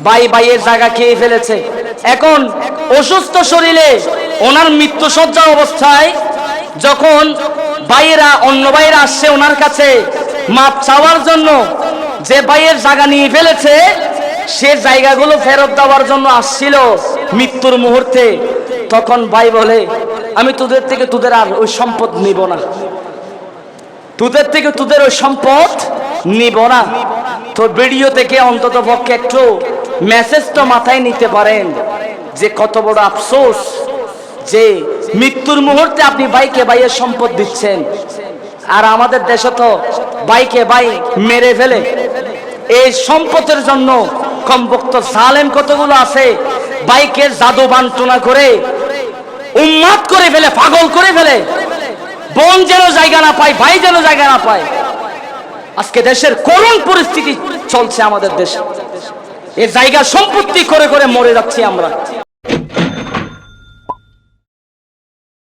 ভাই ভাইয়ের জায়গা খেয়ে ফেলেছে। এখন অসুস্থ শরীরে ওনার মৃত্যুসজ্জা অবস্থায় যখন ভাইয়েরা অন্য ভাইয়েরা আসছে ওনার কাছে মাপ চাওয়ার জন্য, যে ভাইয়ের জায়গা নিয়ে ফেলেছে সে জায়গাগুলো ফেরত দেওয়ার জন্য আসছিল মৃত্যুর মুহূর্তে, তখন ভাই বলে আমি তোদের থেকে তোদের আর ওই সম্পদ নিব না, তোদের থেকে তোদের ওই সম্পদ নিব না। তো ভিডিও থেকে অন্তত পক্ষে একটু মেসেজ তো মাথায় নিতে পারেন যে কত বড় আফসোস যে মৃত্যুর মুহূর্তে আপনি ভাইকে ভাইয়ের সম্পদ দিচ্ছেন। আর আমাদের দেশে তো ভাইকে ভাই মেরে ফেলে এই সম্পদের জন্য। কমবক্ত জালেম কতগুলো আছে, ভাইকে জাদু বান্টনা করে উন্মাদ করে ফেলে, পাগল করে ফেলে, বোন যেন জায়গা না পায়, ভাই যেন জায়গা না পায়। আজকে দেশের করুণ পরিস্থিতি চলছে আমাদের দেশে, এই জায়গা সম্পত্তি করে করে মরে যাচ্ছি আমরা।